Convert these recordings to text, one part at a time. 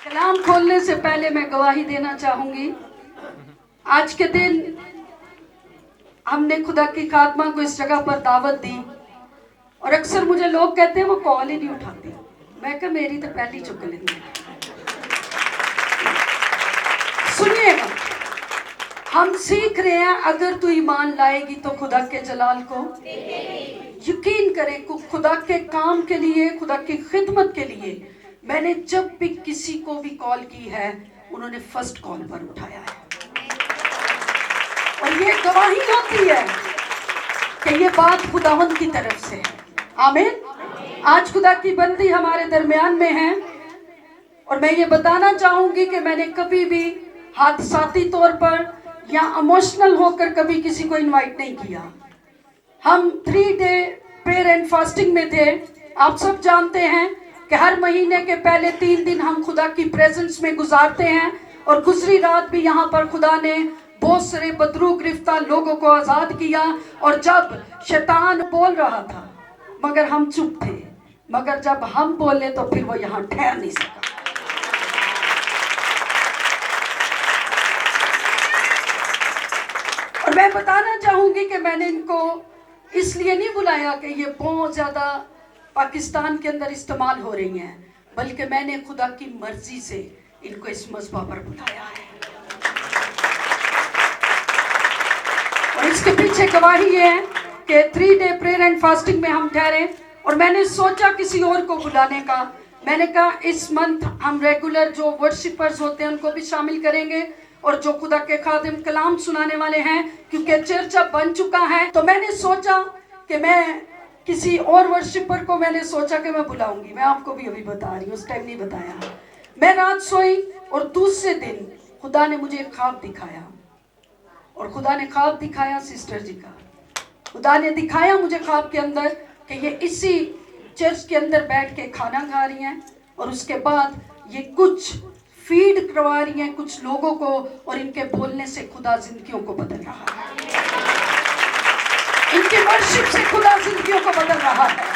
कलाम खोलने से पहले मैं गवाही देना चाहूंगी। आज के दिन हमने खुदा की खात्मा को इस जगह पर दावत दी और अक्सर मुझे लोग कहते हैं वो कॉल ही नहीं उठाती। मैं कहा मेरी तो पहली चुक लेंगे। सुनिएगा, हम सीख रहे हैं अगर तू ईमान लाएगी तो खुदा के जलाल को यकीन करें। खुदा के काम के लिए, खुदा की खिदमत के लिए मैंने जब भी किसी को भी कॉल की है उन्होंने फर्स्ट कॉल पर उठाया है और ये गवाही होती है कि ये बात खुदावंद की तरफ से है। आमीन। आज खुदा की बंदी हमारे दरमियान में है और मैं ये बताना चाहूंगी कि मैंने कभी भी हादसाती तौर पर या इमोशनल होकर कभी किसी को इनवाइट नहीं किया। हम 3 डे प्रेयर एंड फास्टिंग में थे। आप सब जानते हैं कि हर महीने के पहले 3 दिन हम खुदा की प्रेजेंस में गुजारते हैं और गुजरी रात भी यहाँ पर खुदा ने बहुत सारे बदरू गिरफ्तार लोगों को आजाद किया। और जब शैतान बोल रहा था मगर हम चुप थे, मगर जब हम बोले तो फिर वो यहाँ ठहर नहीं सका। और मैं बताना चाहूंगी कि मैंने इनको इसलिए नहीं बुलाया कि ये बहुत ज्यादा पाकिस्तान के अंदर इस्तेमाल हो रही हैं, बल्कि मैंने खुदा की मर्जी से इनको इस मज़बा पर बुलाया है। और इसके पीछे गवाही ये है कि 3 डे प्रेयर एंड फास्टिंग में हम ठहरे और मैंने सोचा किसी और को बुलाने का। मैंने कहा इस मंथ हम रेगुलर जो वर्शिपर्स होते हैं उनको भी शामिल करेंगे और जो खुदा के खादिम कलाम सुनाने वाले हैं, क्योंकि चर्च अब बन चुका है। तो मैंने सोचा कि मैं किसी और वर्शिपर को मैंने सोचा कि मैं बुलाऊंगी। मैं आपको भी अभी बता रही हूँ, उस टाइम नहीं बताया। मैं रात सोई और दूसरे दिन खुदा ने मुझे एक ख्वाब दिखाया और खुदा ने ख्वाब दिखाया सिस्टर जी का। खुदा ने दिखाया मुझे ख्वाब के अंदर कि ये इसी चर्च के अंदर बैठ के खाना खा रही हैं और उसके बाद ये कुछ फीड करवा रही हैं कुछ लोगों को और इनके बोलने से खुदा जिंदगियों को बदल रहा है। इनके वर्शिप से खुदा जिंदगियों को बदल रहा है।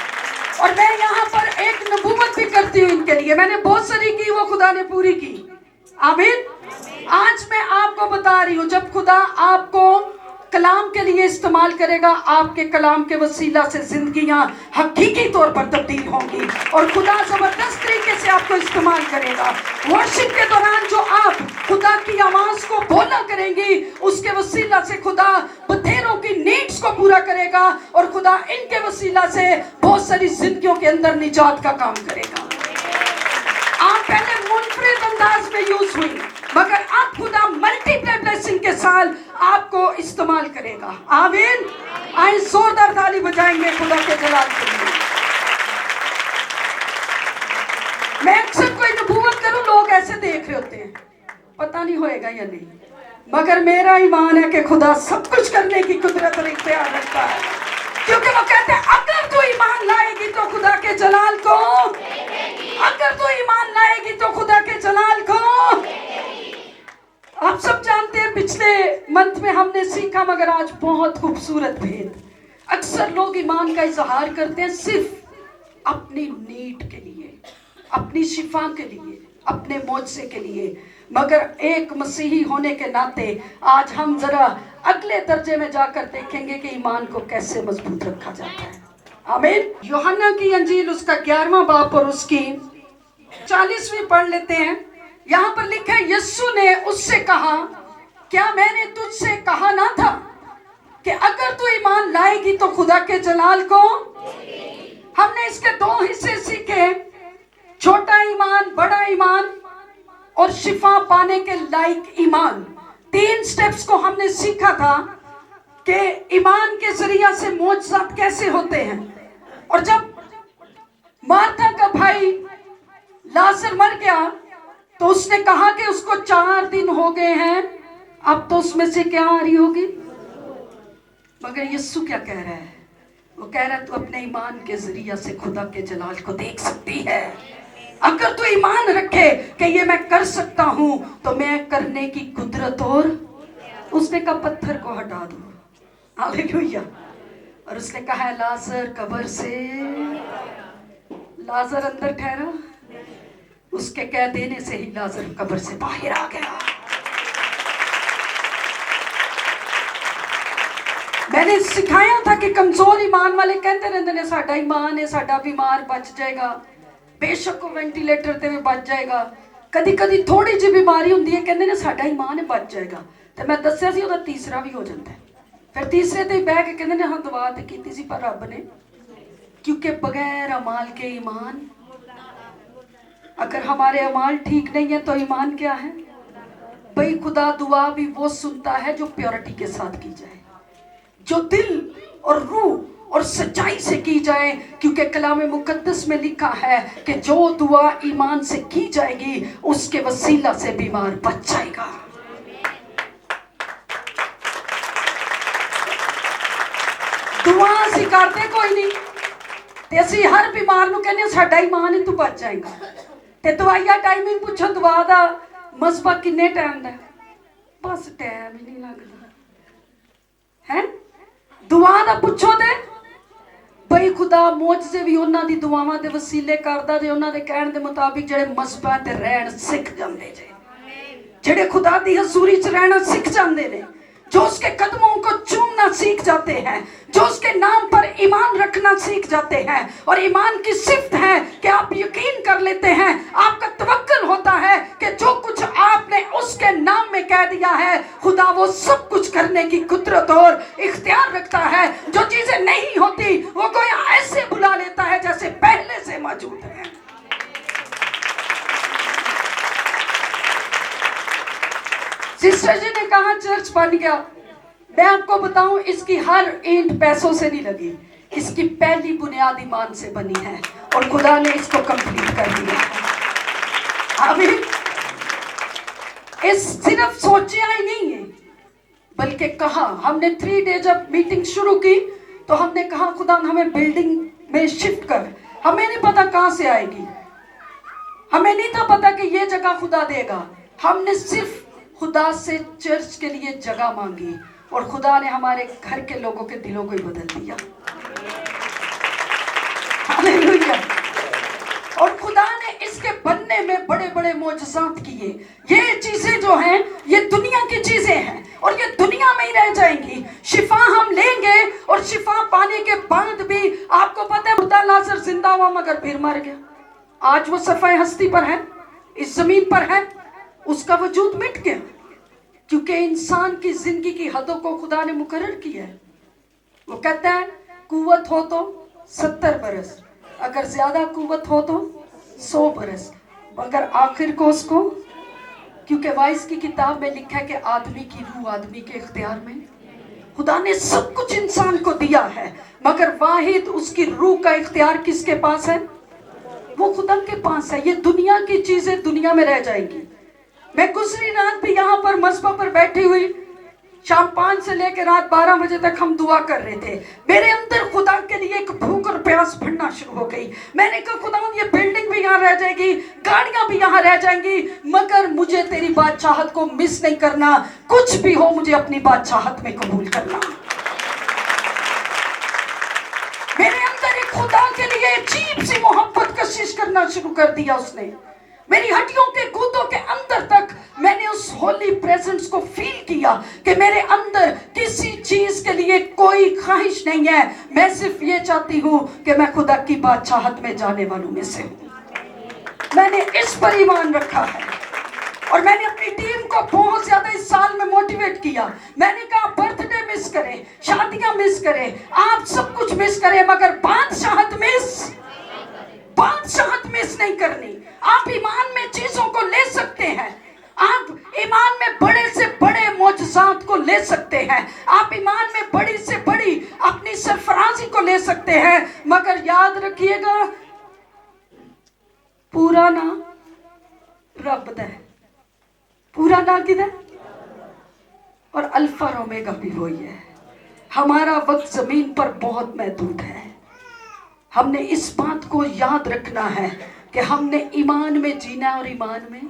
और मैं यहाँ पर एक नबूवत भी करती हूँ इनके लिए। मैंने बहुत सारी की, वो खुदा ने पूरी की। आमीन। आज मैं आपको बता रही हूँ, जब खुदा आपको कलाम के लिए इस्तेमाल करेगा, आपके कलाम के वसीला से जिंदगियां हकीकी तौर पर तब्दील होंगी और खुदा जबरदस्त तरीके से आपको इस्तेमाल करेगा। वर्शिप के दौरान जो आप खुदा की आवाज को बोला करेंगी, उसके वसीला से खुदा बथेरों की नीड्स को पूरा करेगा और खुदा इनके वसीला से बहुत सारी जिंदगियों के अंदर निजात का काम करेगा। आप पहले मुनफरिद अंदाज में यूज हुई, मगर अब खुदा मल्टीप्लाई ब्लेसिंग के साथ आपको इस्तेमाल करेगा। आमीन। आए जोरदार ताली बजाएंगे खुदा के जलाल के लिए। मैं अक्सर कोई नबूवत करूं, लोग ऐसे देख रहे होते हैं, पता नहीं होएगा या नहीं, मगर मेरा ईमान है कि खुदा सब कुछ करने की कुदरत और इख्तियार रखता है, क्योंकि वो कहते हैं अगर तू ईमान लाएगी तो खुदा के जलाल को, अगर तू ईमान लाएगी तो खुदा के जलाल को। आप सब जानते हैं पिछले मंथ में हमने सीखा, मगर आज बहुत खूबसूरत भेद। अक्सर लोग ईमान का इजहार करते हैं सिर्फ अपनी नीड के लिए, अपनी शिफा के लिए, अपने मौजज़े के लिए, मगर एक मसीही होने के नाते आज हम जरा अगले दर्जे में जाकर देखेंगे कि ईमान को कैसे मजबूत रखा जाता है। आमीन। यूहन्ना की अंजील उसका 11वां बाब और उसकी 40वीं पढ़ लेते हैं। यहाँ पर लिखा है, यीशु ने उससे कहा, क्या मैंने तुझसे कहा ना था कि अगर तू ईमान लाएगी तो खुदा के जलाल को। हमने इसके 2 हिस्से सीखे, छोटा ईमान, बड़ा ईमान और शिफा पाने के लायक ईमान। 3 स्टेप्स को हमने सीखा था कि ईमान के जरिया से मौजज़ात कैसे होते हैं। और जब मार्था का भाई लाजर मर गया तो उसने कहा कि उसको 4 दिन हो गए हैं, अब तो उसमें से क्या आ रही होगी। मगर यीशु क्या कह रहा है? वो कह रहा है तू अपने ईमान के जरिया से खुदा के जलाल को देख सकती है। अगर तू ईमान रखे कि ये मैं कर सकता हूं तो मैं करने की कुदरत। और उसने कहा पत्थर को हटा दो। हालेलुया। और उसने कहा लाजर कब्र से, लाजर अंदर ठहरा। उसके कह देने से ही लाजर कब्र से बाहर आ गया। मैंने सिखाया था कि कमजोर ईमान वाले कहते रहते ने साडा ईमान है, साडा बीमार बच जाएगा, बेशक वो वेंटिलेटर ते भी बच जाएगा। कदी कदी थोड़ी जी बीमारी होंदी है, कहते ने साडा ईमान है बच जाएगा। तो मैं दस्या सी ओदा तीसरा भी हो जाता है। फिर तीसरे ते बह के कहते ने हाँ दुआ ते कीती सी पर रब ने, क्योंकि बगैर अमाल के ईमान, अगर हमारे अमाल ठीक नहीं है तो ईमान क्या है भाई? खुदा दुआ भी वो सुनता है जो प्योरिटी के साथ की जाए, जो दिल और रूह और सच्चाई से की जाए, क्योंकि कलाम मुकद्दस में लिखा है कि जो दुआ ईमान से की जाएगी उसके वसीला से बीमार बच जाएगा। दुआ ਅਸੀਂ ਕਰਦੇ ਕੋਈ ਨਹੀਂ ਤੇ ਅਸੀਂ ਹਰ ਬਿਮਾਰ ਨੂੰ ਕਹਿੰਦੇ ਸਾਡਾ ਈਮਾਨ ਹੈ ਤੂੰ ਬਚ ਜਾਏਗਾ। ਤੇ ਦਵਾਈਆ ਟਾਈਮਿੰਗ ਪੁੱਛੋ ਦੁਆ ਦਾ ਮਸਬਾ ਕਿੰਨੇ ਟਾਈਮ ਦਾ? ਬਸ ਟਾਈਮ ਹੀ ਨਹੀਂ ਲੱਗਦਾ ਹੈ। ਦੁਆ ਦਾ ਪੁੱਛੋ ਤੇ ਬਈ ਖੁਦਾ ਮੌਜਜ਼ੇ ਵੀ ਉਹਨਾਂ ਦੀ ਦੁਆਵਾਂ ਦੇ ਵਸੀਲੇ ਕਰਦਾ ਜੇ ਉਹਨਾਂ ਦੇ ਕਹਿਣ ਦੇ ਮੁਤਾਬਿਕ ਜਿਹੜੇ ਮਸਬਾਂ ਤੇ ਰਹਿਣ ਸਿੱਖ ਜਾਂਦੇ ਜੇ, ਜਿਹੜੇ ਖੁਦਾ ਦੀ ਹਜ਼ੂਰੀ 'ਚ ਰਹਿਣਾ ਸਿੱਖ ਜਾਂਦੇ ਨੇ, जो उसके कदमों को चूमना सीख जाते हैं, जो उसके नाम पर ईमान रखना सीख जाते हैं। और ईमान की सिफ्त है कि आप यकीन कर लेते हैं, आपका तवक्कुल होता है कि जो कुछ आपने उसके नाम में कह दिया है खुदा वो सब कुछ करने की कुदरत और इख्तियार रखता है। जो चीजें नहीं होती वो कोई ऐसे बुला लेता है जैसे पहले से मौजूद है। सिस्टर जी ने कहा चर्च बन गया। मैं आपको बताऊं इसकी हर ईंट पैसों से नहीं लगी, इसकी पहली बुनियाद ईमान से बनी है और खुदा ने इसको कंप्लीट कर दिया है। अभी इस सिर्फ सोचा ही नहीं है बल्कि कहा, हमने 3 डे जब मीटिंग शुरू की तो हमने कहा खुदा हमें बिल्डिंग में शिफ्ट कर। हमें नहीं पता कहां से आएगी, हमें नहीं था पता कि ये जगह खुदा देगा। हमने सिर्फ खुदा से चर्च के लिए जगह मांगी और खुदा ने हमारे घर के लोगों के दिलों को ही बदल दिया। हालेलुया। और खुदा ने इसके बनने में बड़े बड़े मोजज़ात किए। ये चीजें जो हैं ये दुनिया की चीजें हैं और ये दुनिया में ही रह जाएंगी। शिफा हम लेंगे और शिफा पाने के बाद भी आपको पता है मुर्दा लाजर जिंदा हुआ मगर फिर मर गया। आज वो सफाई हस्ती पर है, इस जमीन पर है, उसका वजूद मिट गया क्योंकि इंसान की जिंदगी की हदों को खुदा ने मुकर्रर किया है। वो कहता है कुव्वत हो तो 70 बरस, अगर ज्यादा कुव्वत हो तो 100 बरस, मगर आखिर को उसको, क्योंकि वाइस की किताब में लिखा है कि आदमी की रूह आदमी के इख्तियार में। खुदा ने सब कुछ इंसान को दिया है मगर वाहिद उसकी रूह का इख्तियार किसके पास है? वो खुदा के पास है। ये दुनिया की चीजें दुनिया में रह जाएंगी। मैं गुजरी रात भी यहाँ पर मस्बा पर बैठी हुई, शाम 5 से लेकर रात 12 बजे तक हम दुआ कर रहे थे। मेरे अंदर खुदा के लिए एक भूख और प्यास बढ़ना शुरू हो गई। मैंने कहा खुदा ये बिल्डिंग भी यहाँ रह जाएगी, गाड़ियां भी यहाँ रह जाएंगी, मगर मुझे तेरी बादशाहत को मिस नहीं करना। कुछ भी हो मुझे अपनी बादशाहत में कबूल करना। मेरे अंदर एक खुदा के लिए अजीब सी मोहब्बत कशिश करना शुरू कर दिया उसने। मेरी हड्डियों के गुर्दों के अंदर तक मैंने उस होली प्रेजेंस को फील किया कि मेरे अंदर किसी चीज के लिए कोई ख्वाहिश नहीं है। मैं सिर्फ ये चाहती हूँ कि मैं खुदा की बादशाहत में जाने वालों में से हूँ। मैंने इस पर ईमान रखा है और मैंने अपनी टीम को बहुत ज्यादा इस साल में मोटिवेट किया। मैंने कहा बर्थडे मिस करें, शादियां मिस करें, आप सब कुछ मिस करें मगर बादशाहत मिस नहीं करनी। आप ईमान में चीजों को ले सकते हैं, आप ईमान में बड़े से बड़े मोजज़ात को ले सकते हैं, आप ईमान में बड़ी से बड़ी अपनी सरफराजी को ले सकते हैं, मगर याद रखिएगा पूरा ना रब दा है, पूरा ना किधर और अल्फा और ओमेगा भी वही है। हमारा वक्त जमीन पर बहुत महदूद है। हमने इस बात को याद रखना है कि हमने ईमान में जीना और ईमान में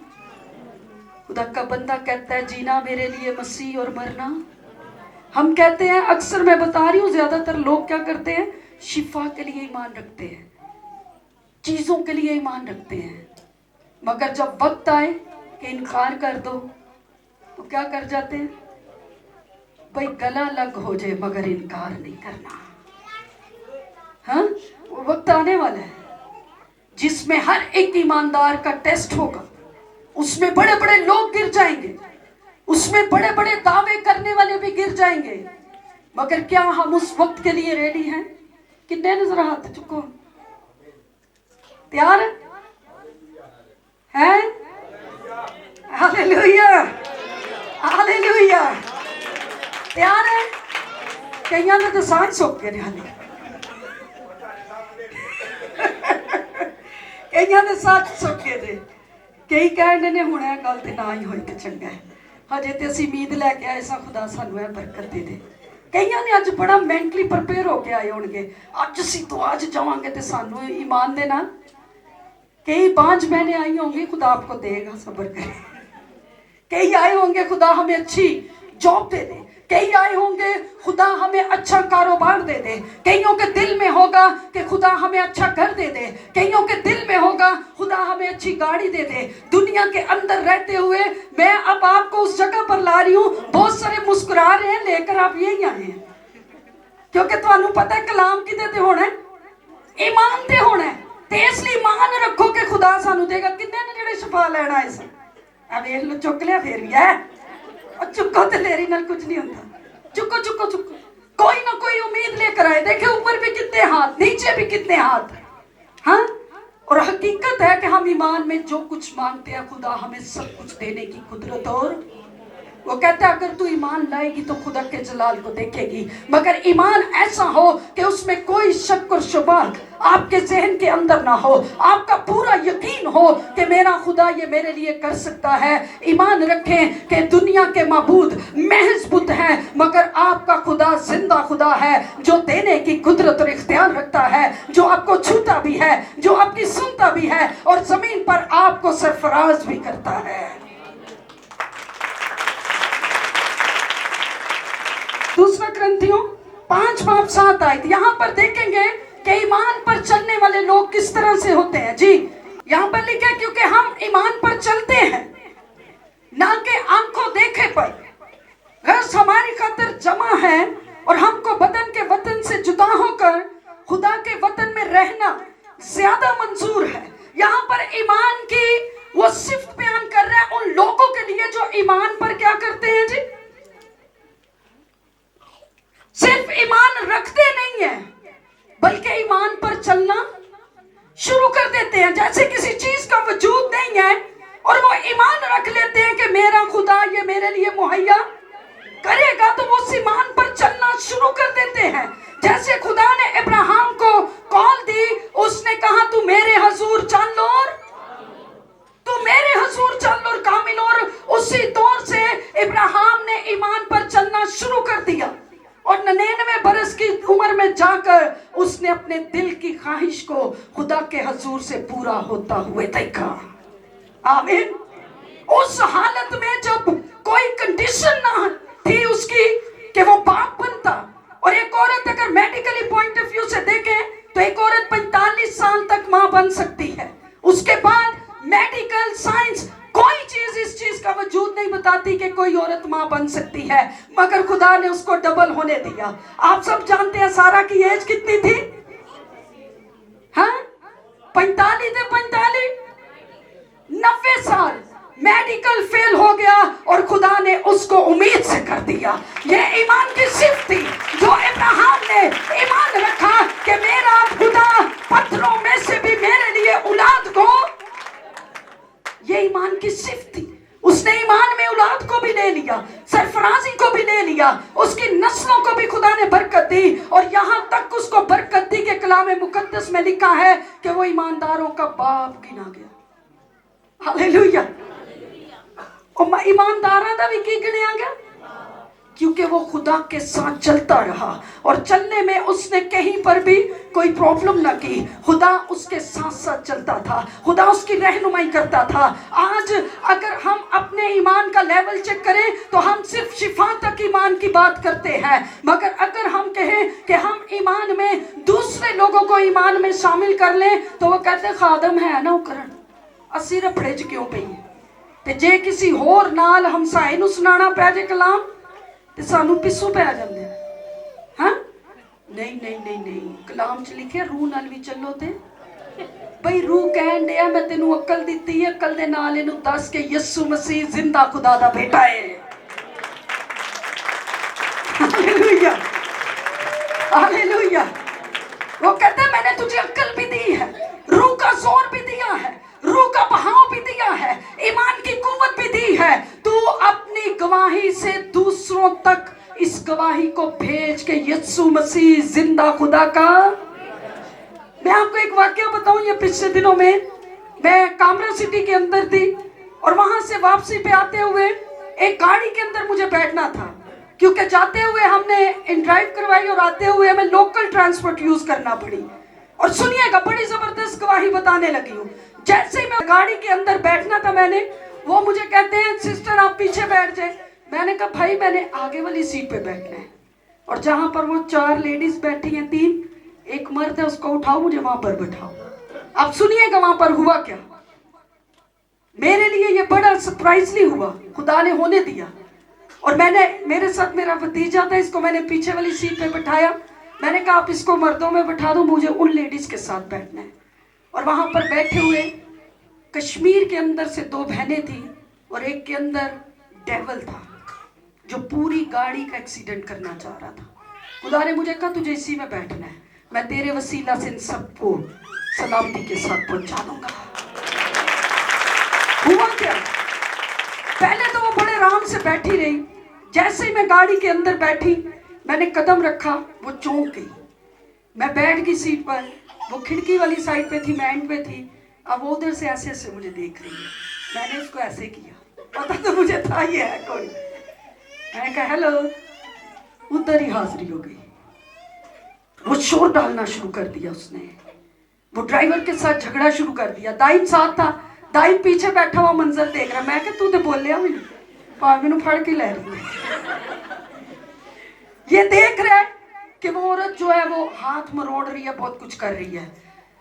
खुदा का बंदा कहता है जीना मेरे लिए मसीह और मरना। हम कहते हैं, अक्सर मैं बता रही हूँ, ज्यादातर लोग क्या करते हैं, शिफा के लिए ईमान रखते हैं, चीजों के लिए ईमान रखते हैं, मगर जब वक्त आए कि इनकार कर दो तो क्या कर जाते हैं? भाई गला लग हो जाए मगर इनकार नहीं करना। हाँ, वो वक्त आने वाला है जिसमें हर एक ईमानदार का टेस्ट होगा। उसमें बड़े बड़े लोग गिर जाएंगे, उसमें बड़े बड़े दावे करने वाले भी गिर जाएंगे, मगर क्या हम उस वक्त के लिए रेडी हैं? कितने नजर हाथ चुको तैयार है? Hallelujah, hallelujah. तैयार है? कईयां ने तो सांस सोख के हाले कईयां ने सांस सोखे थे, कई कहने ने हुण ਇਹ ਗੱਲ ਤੇ ਨਾ ਹੀ ਹੋਈ ਤੇ ਚੰਗਾ ਹੈ, ਹਜੇ ਤੇ ਅਸੀਂ ਉਮੀਦ ਲੈ ਕੇ ਆਏ ਸਾਂ ਖੁਦਾ ਸਾਨੂੰ ਇਹ ਬਰਕਤ ਦੇ ਦੇ। ਕਈਆਂ ਨੇ ਅੱਜ ਬੜਾ ਮੈਂਟਲੀ ਪ੍ਰਪੇਅਰ ਹੋ ਕੇ ਆਏ ਹੋਣਗੇ, ਅੱਜ ਅਸੀਂ ਦੁਆ 'ਚ ਜਾਵਾਂਗੇ ਤੇ ਸਾਨੂੰ ਈਮਾਨ ਦੇ ਨਾਲ। कई 5 बहनें आई होंगी, खुदा आपको देगा, सब्र करें। कई आए होंगे खुदा हमें अच्छी जॉब दे दे, कई आए होंगे खुदा हमें अच्छा कारोबार दे दे, कईयों के दिल में होगा कि खुदा हमें अच्छा घर दे दे, कईयों के दिल में होगा खुदा हमें अच्छी गाड़ी दे दे। दुनिया के अंदर रहते हुए मैं अब आपको उस जगह पर ला रही हूँ, बहुत सारे मुस्कुरा रहे हैं लेकर आप यही आए हैं, क्योंकि तुहानू पता है कलाम किदे ते होना है? ईमान ते होना है। ते इसलिए मान रखो कि खुदा सानू देगा। किन्ने ने जेड़े शफा लेना है इस वेख लो, चुक लिया फिर भी है, और चुको तो लेरी नाल कुछ नहीं होता। चुको चुको चुको, कोई ना कोई उम्मीद लेकर आए। देखे ऊपर भी कितने हाथ, नीचे भी कितने हाथ। हाँ, और हकीकत है कि हम ईमान में जो कुछ मांगते हैं खुदा हमें सब कुछ देने की कुदरत, और वो कहता है अगर तू ईमान लाएगी तो खुदा के जलाल को देखेगी। मगर ईमान ऐसा हो कि उसमें कोई शक और शुबा आपके जहन के अंदर ना हो, आपका पूरा यकीन हो कि मेरा खुदा ये मेरे लिए कर सकता है। ईमान रखें कि दुनिया के माबूद महज बुत है, मगर आपका खुदा जिंदा खुदा है जो देने की कुदरत और इख्तियार रखता है, जो आपको छूता भी है, जो आपकी सुनता भी है, और जमीन पर आपको सरफराज भी करता है। दूसरा ग्रंथियों 5:7 आयत, यहाँ पर देखेंगे कि ईमान पर चलने वाले लोग किस तरह से होते हैं। जी, यहाँ पर लिखा है क्योंकि हम ईमान पर चलते हैं, ना कि आंखों देखे पर। रस हमारी खातिर जमा है और हमको बदन के वतन से जुदा होकर खुदा के वतन में रहना ज्यादा मंजूर है। यहाँ पर ईमान की वो सिफ्त बयान कर रहे हैं उन लोगों के लिए जो ईमान पर क्या करते हैं। जी, सिर्फ ईमान रखते नहीं है बल्कि ईमान पर चलना शुरू कर देते हैं। जैसे किसी चीज का वजूद नहीं है और वो ईमान रख लेते हैं कि मेरा खुदा ये मेरे लिए मुहैया करेगा, तो वो उस ईमान पर चलना शुरू कर देते हैं। जैसे खुदा ने इब्राहिम को कॉल दी, उसने कहा तू मेरे हजूर चल और तू मेरे हजूर चल और कामिल, और उसी दौर से इब्राहिम ने ईमान पर चलना शुरू कर दिया और 99 बरस की उम्र में जाकर उसने अपने दिल की ख्वाहिश को खुदा के हजूर से पूरा होता हुए देखा। आमीन। उस हालत में जब कोई कंडीशन ना थी उसकी कि वो बाप बनता, और एक औरत अगर मेडिकली पॉइंट ऑफ व्यू से देखें तो एक औरत 45 साल तक मां बन सकती है। उसके बाद मेडिकल साइंस कोई चीज इस चीज का वजूद नहीं बताती कि कोई औरत मां बन सकती है, मगर खुदा ने उसको डबल होने दिया। आप सब जानते हैं सारा की एज कितनी थी? हाँ, 45 से 45 90 साल। मेडिकल फेल हो गया और खुदा ने उसको उम्मीद से कर दिया। ये ईमान की सिफ्त थी जो इब्राहिम ने ईमान रखा कि मेरा खुदा पत्थरों में से भी मेरे लिए औलाद को, ये ईमान की सिफ्त थी। उसने ईमान में औलाद को भी ले लिया, सरफराजी को भी ले लिया, उसकी नस्लों को भी खुदा ने बरकत दी, और यहाँ तक उसको बरकत दी कि कलाम मुकद्दस में लिखा है कि वो ईमानदारों का बाप गिना गया। हालेलुया। और ईमानदारों का भी की गिनया गया क्योंकि वो खुदा के साथ चलता रहा, और चलने में उसने कहीं पर भी कोई प्रॉब्लम ना की। खुदा उसके साथ साथ चलता था, खुदा उसकी रहनुमाई करता था। आज अगर हम अपने ईमान का लेवल चेक करें तो हम सिर्फ शिफा तक ईमान की बात करते हैं, मगर अगर हम कहें कि हम ईमान में दूसरे लोगों को ईमान में शामिल कर लें तो वो कहते खादम है ना उपकरण, ਅਸੀਂ ਰਫੜੇ 'ਚ ਕਿਉਂ ਪਈਏ? ਤੇ ਜੇ ਕਿਸੇ ਹੋਰ ਨਾਲ ਹਮਸਾਏ ਨੂੰ ਸੁਣਾਉਣਾ ਪੈ ਜੇ ਕਲਾਮ ਤੇ ਸਾਨੂੰ ਪਿੱਛੋਂ ਪੈ ਜਾਂਦੇ ਆ। ਹਾਂ ਨਹੀਂ ਨਹੀਂ ਨਹੀਂ ਨਹੀਂ, ਕਲਾਮ 'ਚ ਲਿਖਿਆ ਰੂਹ ਨਾਲ ਵੀ ਚੱਲੋ ਤੇ ਬਈ ਰੂਹ ਕਹਿਣ ਡਿਆ ਮੈਂ ਤੈਨੂੰ ਅਕਲ ਦਿੱਤੀ ਹੈ, ਅਕਲ ਦੇ ਨਾਲ ਇਹਨੂੰ ਦੱਸ ਕੇ ਯਿਸੂ ਮਸੀਹ ਜ਼ਿੰਦਾ ਖੁਦਾ ਦਾ ਬੇਟਾ ਹੈ। Hallelujah hallelujah. वो कहते हैं मैंने तुझे अक्ल भी दी है, रूह का जोर भी दिया है, रूह का बहाव भी दिया है, ईमान की कुव्वत भी दी है। तू अपनी गवाही से दूसरों तक इस गवाही को भेज के यीशु मसीह जिंदा खुदा का। मैं आपको एक वाक्य बताऊं, ये पिछले दिनों में मैं कामरा सिटी के अंदर थी और वहां से वापसी पे आते हुए एक गाड़ी के अंदर मुझे बैठना था, क्योंकि जाते हुए हमने इन ड्राइव करवाई और आते हुए हमें लोकल ट्रांसपोर्ट यूज करना पड़ी। और सुनिएगा, बड़ी जबरदस्त गवाही बताने लगी हूँ। जैसे ही मैं गाड़ी के अंदर बैठना था मैंने, वो मुझे कहते हैं सिस्टर आप पीछे बैठ जाए। मैंने कहा भाई मैंने आगे वाली सीट पे बैठना है, और जहां पर वो 4 लेडीज बैठी हैं, 3 एक मर्द है, उसको उठाओ मुझे वहां पर बैठाओ। अब सुनिएगा वहां पर हुआ क्या। मेरे लिए ये बड़ा सरप्राइजली हुआ, खुदा ने होने दिया। और मैंने, मेरे साथ मेरा भतीजा था, इसको मैंने पीछे वाली सीट पे बिठाया। मैंने कहा आप इसको मर्दों में बिठा दो, मुझे उन लेडीज के साथ बैठना है। और वहां पर बैठे हुए कश्मीर के अंदर से 2 बहनें थी और एक के अंदर डेविल था जो पूरी गाड़ी का एक्सीडेंट करना चाह रहा था। खुदा ने मुझे कहा तुझे इसी में बैठना है, मैं तेरे वसीला से इन सबको सलामती के साथ पहुंचा दूंगा। हुआ क्या, पहले तो वो बड़े आराम से बैठी रही। जैसे ही मैं गाड़ी के अंदर बैठी, मैंने कदम रखा, वो चौंक गई। मैं बैठ गई सीट पर, वो खिड़की वाली साइड पे थी, मैं एंड पे थी। अब वो उधर से ऐसे ऐसे मुझे देख रही है। मैंने उसको ऐसे किया, पता तो मुझे था ये है कोई। मैंने कहा हेलो, उधर ही हाजिरी हो गई। वो शोर डालना शुरू कर दिया उसने, वो ड्राइवर के साथ झगड़ा शुरू कर दिया। दाइम साथ था, दाइम पीछे बैठा हुआ मंजर देख रहा। मैं क्या तू तो बोलिया भी नहीं, मैनू फड़ के ले रही है। ये देख रहा है कि वो औरत जो है वो हाथ मरोड़ रही है, बहुत कुछ कर रही है।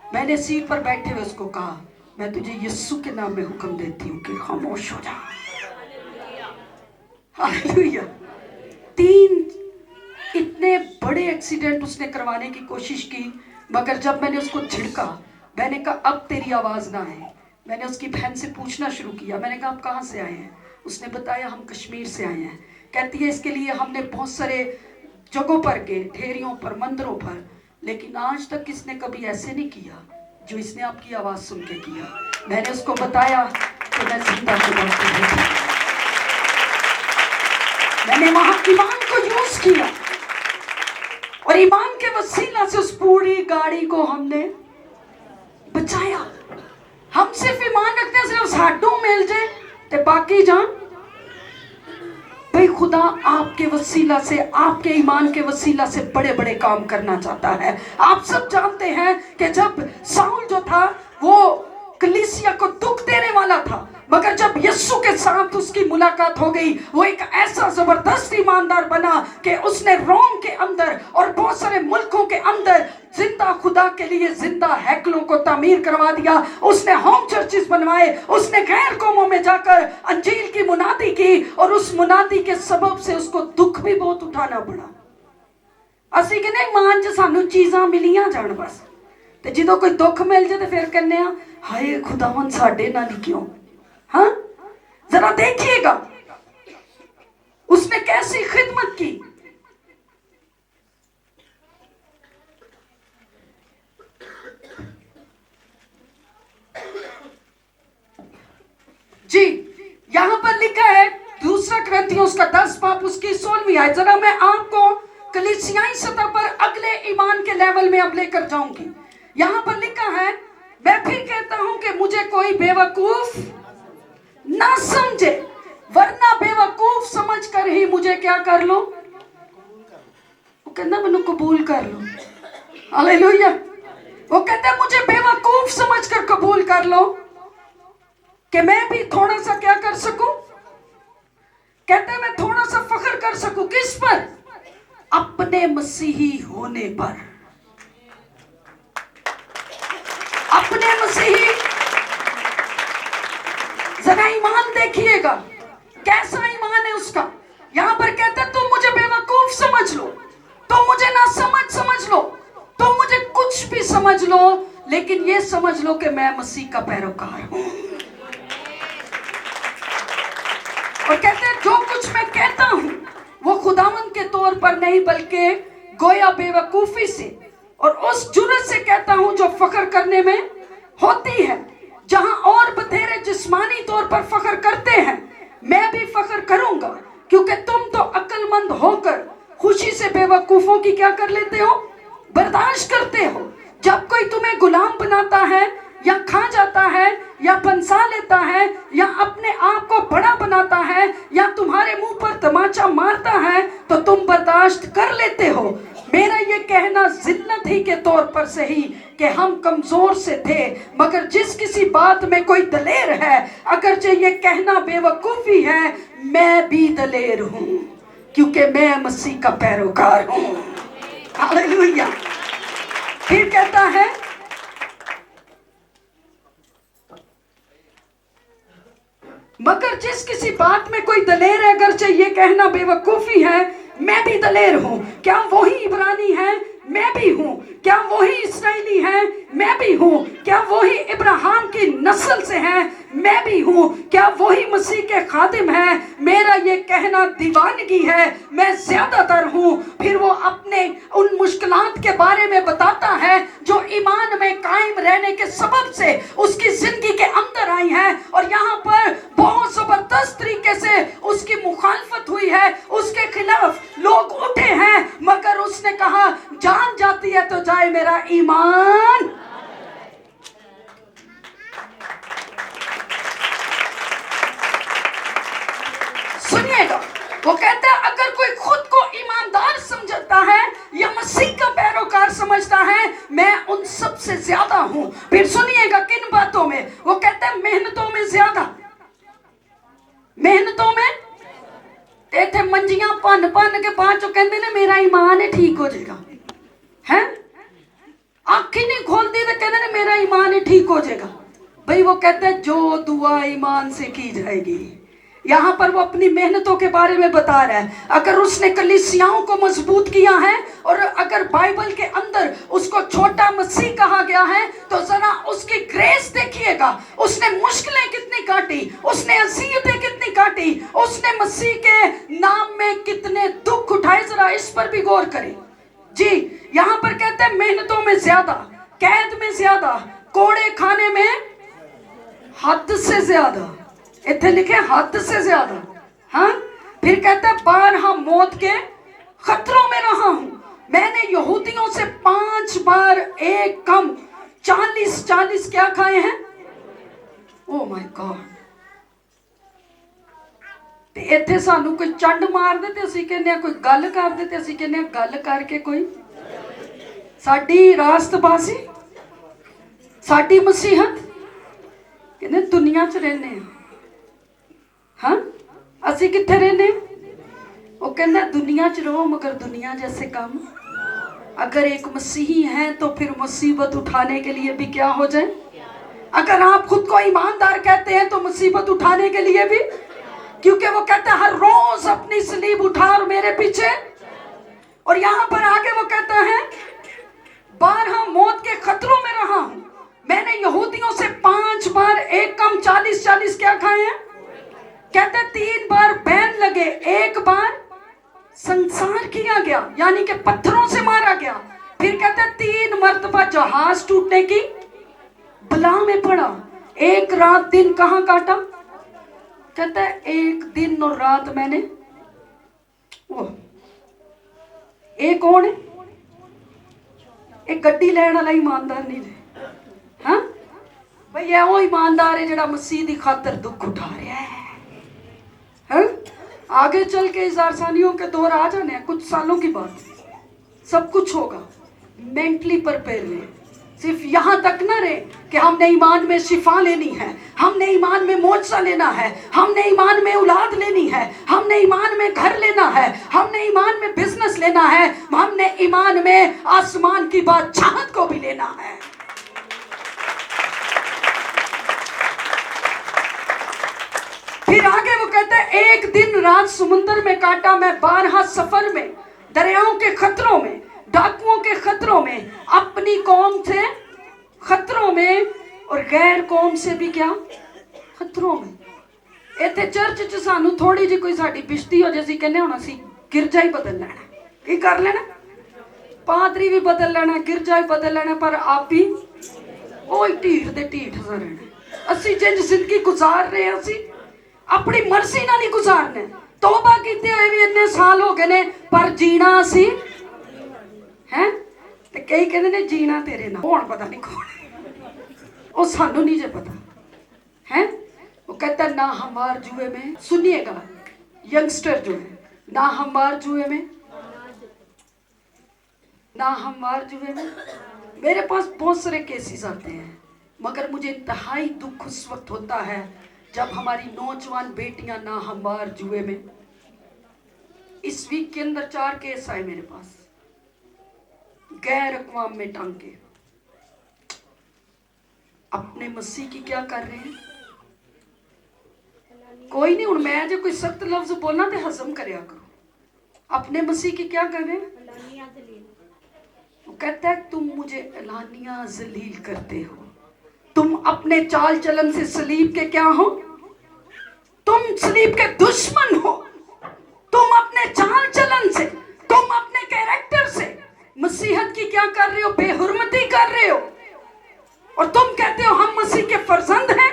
मैंने सीट पर बैठे हुए उसको कहा मैं तुझे यीशु के नाम में हुक्म देती हूँ कि खामोश हो जा। हालेलुया। 3 इतने बड़े एक्सीडेंट उसने करवाने की कोशिश की, मगर जब मैंने उसको झिड़का, मैंने कहा अब तेरी आवाज ना आए। मैंने उसकी बहन से पूछना शुरू किया, मैंने कहा आप कहाँ से आए हैं? उसने बताया हम कश्मीर से आए हैं। कहती है इसके लिए हमने बहुत सारे जगहों पर गए, ठेरियों पर, मंदिरों पर, लेकिन आज तक किसने कभी ऐसे नहीं किया जो इसने आपकी आवाज सुन के किया। मैंने उसको बताया कि मैं जिंदा खुदा की बेटी। मैंने वहां ईमान को यूज किया और ईमान के वसीला से उस पूरी गाड़ी को हमने बचाया। हम सिर्फ ईमान रखते हैं, सिर्फ साडू मिल जाए ते बाकी जान। भाई खुदा आपके वसीला से, आपके ईमान के वसीला से बड़े बड़े काम करना चाहता है। आप सब जानते हैं कि जब साउल जो था वो कलीसिया को दुख देने वाला था, मगर जब यीशु के साथ उसकी मुलाकात हो गई, वो एक ऐसा जबरदस्त ईमानदार बना कि उसने रोम के अंदर और बहुत सारे मुल्कों के अंदर जिंदा खुदा के लिए जिंदा हैकलों को तामीर करवा दिया। उसने होम चर्चेस बनवाए, उसने गैर कौमों में जाकर अंजील की मुनादी की, और उस मुनादी के सबब से उसको दुख भी बहुत उठाना पड़ा। असी कहने मान च सानू चीज़ां मिलियां जान बस, ते जो कोई दुख मिल जाए तो फिर कहने हाय खुदावन साडे नाल ही क्यों। हाँ, जरा देखिएगा उसने कैसी खिदमत की। जी यहां पर लिखा है 2 कुरिन्थियों उसका 10 बाब उसकी 16वीं आयत। जरा मैं आपको कलीसियाई सतह पर अगले ईमान के लेवल में अब लेकर जाऊंगी। यहां पर लिखा है मैं फिर कहता हूं कि मुझे कोई बेवकूफ ना समझे, वरना बेवकूफ समझ कर ही मुझे क्या कर लो, वो कहना मैंने कबूल कर लो। हालेलुया। वो कहता मुझे बेवकूफ समझ कर कबूल कर लो कि मैं भी थोड़ा सा क्या कर सकूं। कहते मैं थोड़ा सा फख्र कर सकूं, किस पर? अपने मसीही होने पर। अपने मसीही जरा ईमान देखिएगा, कैसा ईमान है उसका। यहां पर कहता है तुम मुझे बेवकूफ समझ लो, तुम मुझे ना समझ लो, तुम मुझे कुछ भी समझ लो, लेकिन ये समझ लो कि मैं मसीह का पैरोकार हूं। और कहते हैं जो कुछ मैं कहता हूं वो खुदावंद के तौर पर नहीं, बल्कि गोया बेवकूफी से और उस जुर्रत से कहता हूं जो फख्र करने में होती है। जहां और बथेरे जिस्मानी तौर पर फख्र करते हैं, मैं भी फख्र करूंगा, क्योंकि तुम तो अक्लमंद होकर खुशी से बेवकूफों की क्या कर लेते हो, बर्दाश्त करते हो। जब कोई तुम्हें गुलाम बनाता है या खा जाता है या फंसा लेता है या अपने आप को बड़ा बनाता है या तुम्हारे मुंह पर तमाचा मारता है, तो तुम बर्दाश्त कर लेते हो। मेरा ये कहना जिल्लत ही के तौर पर सही कि हम कमजोर से थे, मगर जिस किसी बात में कोई दलेर है, अगरचे ये कहना बेवकूफी है, मैं भी दलेर हूं, क्योंकि मैं मसीह का पैरोकार हूं। हालेलुया। फिर कहता है मगर जिस किसी बात में कोई दलेर है, अगरचे ये कहना बेवकूफी है, मैं भी दलेर हूं। क्या वही इब्रानी है, मैं भी हूं। क्या वही इस्राएली है, मैं भी हूं। क्या वही इब्राहिम की नस्ल से है, मैं भी हूं। क्या वही मसीह के खादिम है, मेरा ये कहना दीवानगी है, मैं ज्यादातर हूं। फिर वो अपने उन मुश्किलात के बारे में बताता है जो ईमान में कायम रहने के सबब से उसकी जिंदगी के अंदर आई है, और यहाँ पर बहुत जबरदस्त तरीके से उसकी मुखालफत हुई है, उसके खिलाफ लोग उठे हैं, मगर उसने कहा जान जाती है तो जाए मेरा ईमान। सुनिएगा, वो कहता है अगर कोई खुद को ईमानदार समझता है या मसीह का पैरोकार समझता है, मैं उन सब से ज्यादा हूं। फिर सुनिएगा किन बातों में, वो कहता है मेहनतों में ज्यादा, मेहनतों में। इतने मंजियां भन भन के बाद चो कहते ने मेरा ईमान है ठीक हो जाएगा, है आंखें नहीं खोलती तो कहते ने मेरा ईमान है ठीक हो जाएगा। भाई वो कहते हैं जो दुआ ईमान से की जाएगी। यहाँ पर वो अपनी मेहनतों के बारे में बता रहा है। अगर उसने कलीसियाओं को मजबूत किया है और अगर बाइबल के अंदर उसको छोटा मसीह कहा गया है, तो जरा उसकी ग्रेस देखिएगा। उसने मुश्किलें कितनी काटी, उसने अज़ियतें कितनी काटी, उसने मसीह के नाम में कितने दुख उठाए, जरा इस पर भी गौर करें। जी यहाँ पर कहते हैं मेहनतों में ज्यादा, कैद में ज्यादा, कोड़े खाने में हद से ज्यादा, इतने लिखे हद से ज्यादा। हाँ, फिर कहता है बारहा मौत के खतरों में रहा हूं। मैंने यहूदियों से 5 बार एक कम 40 क्या खाए हैं। Oh my God. ते इत्थे सानू कोई चंड मार दे ते असीं कहने कोई गल कर दे ते असीं कहने गल करके कोई साडी रास्तबाजी, साडी मसीहत, कहने दुनिया च रहने हैं। हाँ, असी कित्थे रहने? वो कहना दुनिया च रहो मगर दुनिया जैसे काम। अगर एक मसीही है तो फिर मुसीबत उठाने के लिए भी क्या हो जाए। अगर आप खुद को ईमानदार कहते हैं तो मुसीबत उठाने के लिए भी, क्योंकि वो कहता है हर रोज अपनी सलीब उठा और मेरे पीछे। और यहाँ पर आगे वो कहता है 12 मौत के खतरों में रहा हूं। मैंने यहूदियों से 5 बार एक कम 40 क्या खाए हैं। कहते 3 बार बैन लगे, 1 बार संसार किया गया, यानी कि पत्थरों से मारा गया। फिर कहते 3 मर्तबा जहाज टूटने की बला में पड़ा। 1 रात दिन कहां काटा। कहता है 1 दिन और रात मैंने वो एक कौन है, एक गड्डी लैन वाला ईमानदार नहीं रहे। हाँ भाई ये वो ईमानदार है जिहड़ा मसीह दी खातर दुख उठा रहा है। आगे चल के इस आसानियों के दौर आ जाने हैं, कुछ सालों की बात, सब कुछ होगा। मेंटली प्रिपेयर रहे, सिर्फ यहाँ तक ना रहे कि हमने ईमान में शिफा लेनी है, हमने ईमान में मोजा लेना है, हमने ईमान में औलाद लेनी है, हमने ईमान में घर लेना है, हमने ईमान में बिजनेस लेना है, हमने ईमान में आसमान की बादशाहत को भी लेना है। कहता है एक दिन रात समुद्र में काटा मैं, 12 सफर में, दरियाओं के खतरों में, डाकुओं के खतरों में, अपनी कौम से खतरों में और गैर कौम से भी क्या खतरों में। इतने चर्च च सानू थोड़ी जी कोई साड़ी बिश्ती हो जैसी कहने होना सी गिरजा ही बदल लेना, की कर लेना, पादरी भी बदल लेना, गिरजा भी बदल लेना, पर आप भी वही ढीठ दे ढीठ सा रहना। असी जिंज जिंदगी गुजार रहे हैं, असी अपनी मर्जी ना नहीं गुजारने, तौबा कीते हुए भी इतने साल हो गए ने, पर जीना असी हैं। ते कई कहते ने जीना तेरे नाल, कौन पता नहीं कौन, वो सानू नहीं जे पता है। वो कहता ना हमार जुए में, सुनिएगा यंगस्टर जो है, ना हमार जुए में, ना हमार जुए में। मेरे पास बहुत सारे केसेस आते हैं, मगर मुझे इंतहाई दुख उस वक्त होता है जब हमारी नौजवान बेटियां ना हमार जुए में। इस वीक के अंदर 4 केस आए मेरे पास, गैर अक़वाम में टांके। अपने मसीह की क्या कर रहे हैं? कोई नहीं, हूँ मैं जो कोई सख्त लफ्ज बोलना तो हजम करया करो। अपने मसीह की क्या कर रहे हैं? वो कहता है तुम मुझे एलानिया जलील करते हो, तुम अपने चाल चलन से सलीब के क्या हो, तुम सलीब के दुश्मन हो, तुम अपने चाल चलन से, तुम अपने कैरेक्टर से मसीहत की क्या कर रहे हो, बेहुरमती कर रहे हो। और तुम कहते हो हम मसीह के फर्जंद हैं,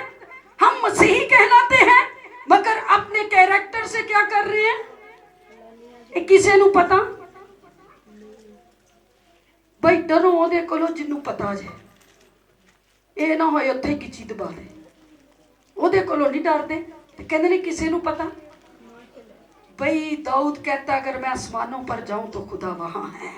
हम मसीही कहलाते हैं, मगर अपने कैरेक्टर से क्या कर रहे हैं, ये किसे नू पता? भाई डरो ओदे कोलों जिन्नू पता जे, ये ना होए उत्थे किची दबा दे, ओदे कोलों नहीं डरते, कहते ने किसे नू पता। भाई दाऊद कहता अगर मैं आसमानों पर जाऊं तो खुदा वहां है,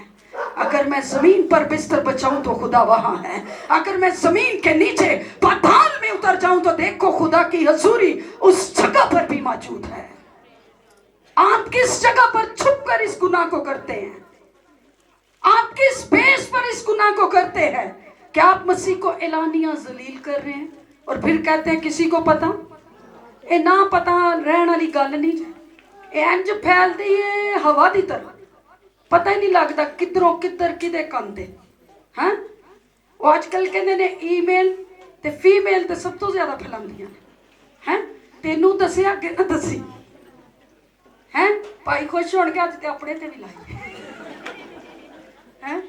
अगर मैं जमीन पर बिस्तर बचाऊं तो खुदा वहां है, अगर मैं जमीन के नीचे पाताल में उतर जाऊं तो देखो खुदा की हजूरी उस जगह पर भी मौजूद है। आप किस जगह पर छुप कर इस गुनाह को करते हैं? आप किस बेस पर इस गुनाह को करते हैं? क्या आप मसीह को एलानिया जलील कर रहे हैं और फिर कहते हैं किसी को पता? ये ना पता रहने वाली गल नहीं, इंज फैलती है हवा की तरह, पता ही नहीं लगता किधरों किधर किदे कंधे हैं। वो आजकल कहते ने ईमेल ते फीमेल ते सब तो ज्यादा फैलांदियां हैं। तेनू दसिया अगे ना दसी हैं, भाई खुश हो गया अज ते अपने ते भी लाई हैं,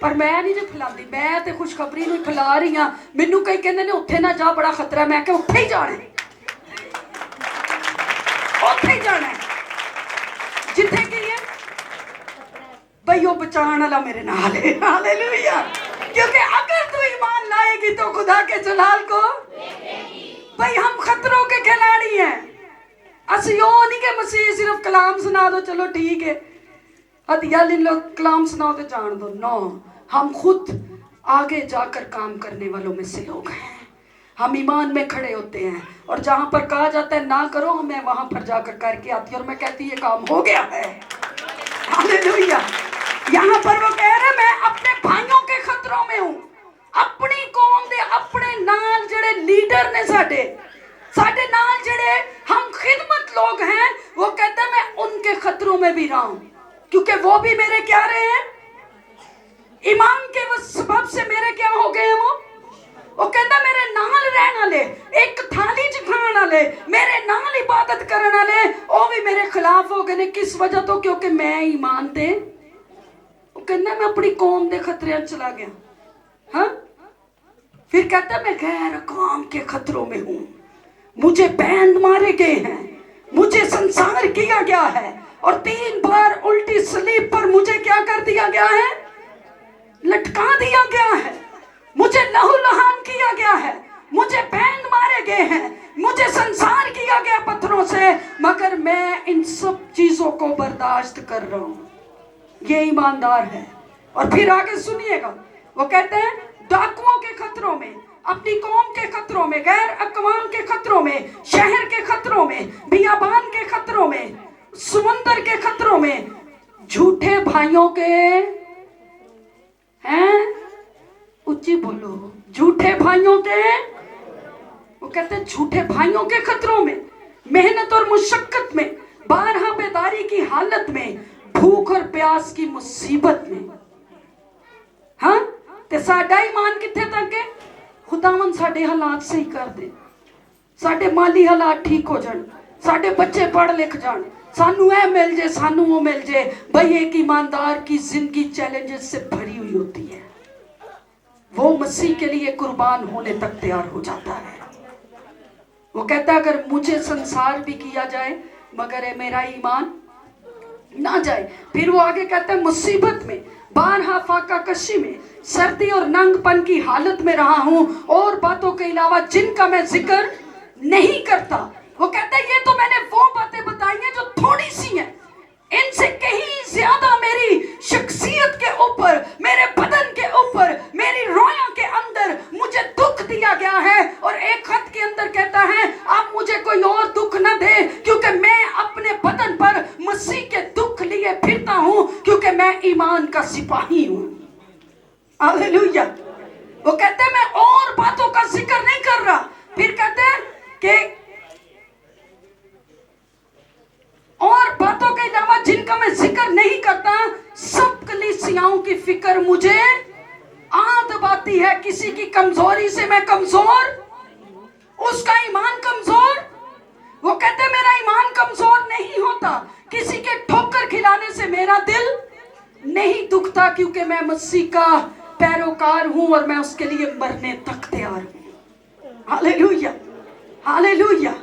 पर मैं नहीं जो फैलांदी, मैं ते खुशखबरी नूं फैला रही हां। मैनू कई कहंदे ने उत्थे ना जा बड़ा खतरा, मैं क्या उत्थे ही जाना है, उत्थे ही जाना है जिथे की है भाई वो बचाने वाला मेरे नाल है। हालेलुया। क्योंकि अगर तू ईमान लाएगी तो खुदा के जलाल को भाई, हम खतरों के खिलाड़ी हैं। असि यो नहीं कि मसीह सिर्फ कलाम सुना दो चलो ठीक है, हदिया ले लो कलाम सुनाओ तो जान दो, नो, हम खुद आगे जाकर काम करने वालों में से लोग हैं। हम ईमान में खड़े होते हैं और जहां पर कहा जाता है ना करो, मैं वहां पर जाकर करके आती हूँ और मैं कहती ये काम हो गया है। हालेलुया। यहाँ पर वो कह रहे मैं अपने भाइयों के खतरों में हूँ, अपनी कौम दे अपने नाल जड़े लीडर ने साडे नाल जड़े हम खिदमत लोग हैं, वो कहते हैं मैं उनके खतरों में भी रहा हूँ, क्योंकि वो भी मेरे क्या रहे हैं, ईमान के सबब से मेरे क्या हो गए हैं। वो कहता मेरे नाल रहने वाले, एक थाली च खाने वाले, मेरे नाल इबादत करने वाले, वो भी मेरे खिलाफ हो गए ने। किस वजह तो? क्योंकि मैं ईमान ते, वो कहता मैं अपनी कौम के खतरे चला गया। हाँ, फिर कहता मैं गैर अक़वाम के खतरों में हूँ, मुझे बैंड मारे गए हैं, मुझे संसार किया गया है और 3 बार उल्टी सलीब पर मुझे क्या कर दिया गया है, लटका दिया गया है, मुझे लहू लहान किया गया है, मुझे बैंड मारे गए हैं, मुझे संसार किया गया पत्थरों से, मगर मैं इन सब चीजों को बर्दाश्त कर रहा हूँ। ये ईमानदार है। और फिर आगे सुनिएगा, वो कहते हैं डाकुओं के खतरों में, अपनी कौम के खतरों में, गैर अक़वाम के खतरों में, शहर के खतरों में, बियाबान के खतरों में, समुंदर के खतरों में, झूठे भाइयों के हैं, ऊंची बोलो, झूठे भाइयों के, वो कहते हैं झूठे भाइयों के खतरों में, मेहनत मुशक्कत में, बारहा बेदारी की हालत में, भूख और प्यास की मुसीबत में। हाँ, ते साडा ईमान कित्थे तक है? खुदावन साडे हालात सही कर दे, साडे माली हालात ठीक हो जान, साडे बच्चे पढ़ लिख जान, सानू ऐ मिल जाए, सानू वो मिल जाए। भाई एक ईमानदार की जिंदगी चैलेंजेस से भरी हुई होती है, वो मसीह के लिए कुर्बान होने तक तैयार हो जाता है। वो कहता है अगर मुझे संसार भी किया जाए मगर है मेरा ईमान ना जाए। फिर वो आगे कहता है मुसीबत में, बारहा फाका कशी में, सर्दी और नंगपन की हालत में रहा हूं, और बातों के अलावा जिनका मैं जिक्र नहीं करता। वो कहता है ये तो मैंने वो बातें बताई हैं जो थोड़ी सी हैं, इनसे कहीं ज्यादा मेरी शख्सियत के ऊपर, मेरे बदन के ऊपर, मेरी रोया के अंदर मुझे दुख दिया गया है। और एक खत के अंदर कहता है आप मुझे कोई और दुख न दे, क्योंकि मैं अपने बदन पर मसीह के दुख लिए फिरता हूं, क्योंकि मैं ईमान का सिपाही हूं। हालेलुया। वो कहते हैं मैं और बातों का जिक्र नहीं कर रहा। फिर कहते हैं कि और बातों के अलावा जिनका मैं जिक्र नहीं करता, सब कलीसियाओं की फिक्र मुझे आंध बाती है। किसी की कमजोरी से मैं कमजोर, उसका ईमान कमजोर। वो कहते मेरा ईमान कमजोर नहीं होता, किसी के ठोकर खिलाने से मेरा दिल नहीं दुखता, क्योंकि मैं मसीह का पैरोकार हूं और मैं उसके लिए मरने तक तैयार हूं। Hallelujah, hallelujah.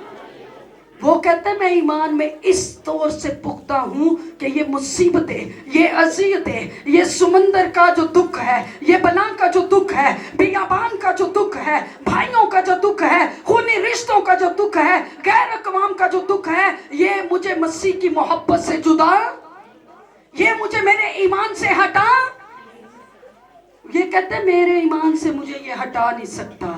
वो कहते हैं मैं ईमान में इस तौर से पुख्ता हूं कि ये मुसीबतें, ये अज़ियतें, ये समंदर का जो दुख है, ये बला का जो दुख है, बियाबान का जो दुख है, भाइयों का जो दुख है, खूनी रिश्तों का जो दुख है, गैर अक़वाम का जो दुख है, ये मुझे मसीह की मोहब्बत से जुदा, ये मुझे मेरे ईमान से हटा। ये कहते हैं मेरे ईमान से मुझे ये हटा नहीं सकता,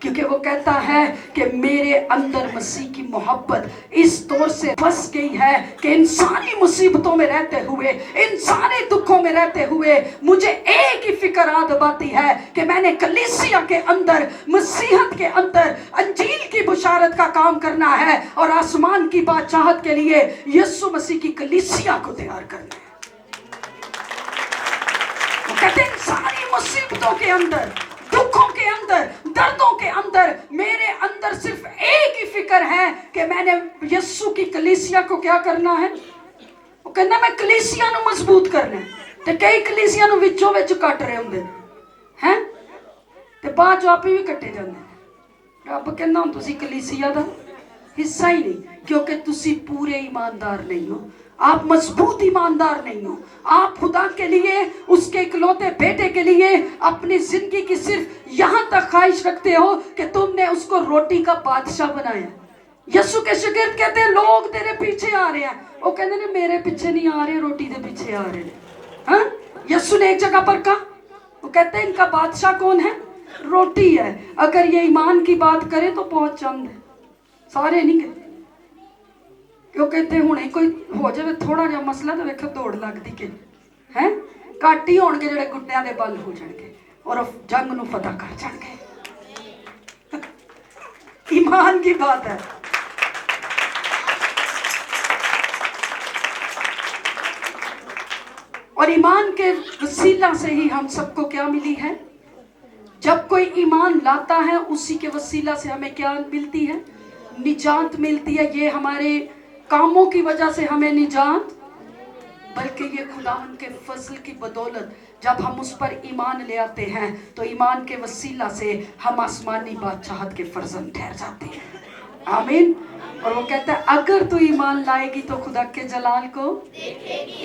क्योंकि वो कहता है कि मेरे अंदर मसीह की मोहब्बत इस तौर से फंस गई है कि इन सारी मुसीबतों में रहते हुए, इन सारे दुखों में रहते हुए मुझे एक ही फिक्र आ दबाती है कि मैंने कलीसिया के अंदर, मसीहत के अंदर अंजील की बुशारत का काम करना है और आसमान की बादशाहत के लिए यीशु मसीह की कलीसिया को तैयार करना है। कहते हैं सारी मुसीबतों के अंदर, दुखों के अंदर, दर्दों के अंदर मेरे अंदर सिर्फ एक ही फिक्र है कि मैंने यीशु की कलीसिया को क्या करना है। वो कहना मैं कलीसिया ਨੂੰ मजबूत करना है। ते कई कलीसिया ਨੂੰ ਵਿੱਚੋਂ ਵਿੱਚ ਕੱਟ ਰਹੇ ਹੁੰਦੇ हैं ਤੇ ਬਾਅਦ ਚ ਆਪੇ ਵੀ ਕੱਟੇ ਜਾਂਦੇ। ਰੱਬ ਕਹਿੰਦਾ ਹੁਣ ਤੁਸੀਂ कलीसिया ਦਾ हिस्सा ही नहीं, क्योंकि तुसी पूरे ईमानदार नहीं हो, आप मजबूत ईमानदार नहीं हो। आप खुदा के लिए, उसके इकलौते बेटे के लिए अपनी जिंदगी की सिर्फ यहाँ तक ख्वाहिश रखते हो कि तुमने उसको रोटी का बादशाह बनाया। यीशु के शागिर्द कहते हैं लोग तेरे पीछे आ रहे हैं, वो कहते हैं मेरे पीछे नहीं आ रहे, रोटी के पीछे आ रहे हैं। हाँ, यीशु ने एक जगह पर कहा, वो कहते हैं इनका बादशाह कौन है? रोटी है। अगर ये ईमान की बात करे तो बहुत चंद है, सारे नहीं कहते। क्यों कहते हुणे कोई हो जाए थोड़ा जा मसला तो वेखो दौड़ लगती कि है घट ही होणगे जेडे गुट्टियां दे बल हो जाणगे और जंग नूं फतह कर जाणगे। ईमान की बात है। और ईमान के वसीला से ही हम सबको क्या मिली है? जब कोई ईमान लाता है उसी के वसीला से हमें क्या मिलती है? निजात मिलती है। ये हमारे कामों की वजह से हमें निजात, बल्कि ये खुदावन के फजल की बदौलत जब हम उस पर ईमान ले आते हैं तो ईमान के वसीला से हम आसमानी बादशाहत के फर्जंद ठहर जाते हैं। आमीन। और वो कहता है अगर तू ईमान लाएगी तो खुदा के जलाल को,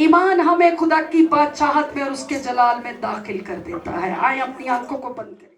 ईमान हमें खुदा की बादशाहत में और उसके जलाल में दाखिल कर देता है। आए अपनी आंखों को बंद करें।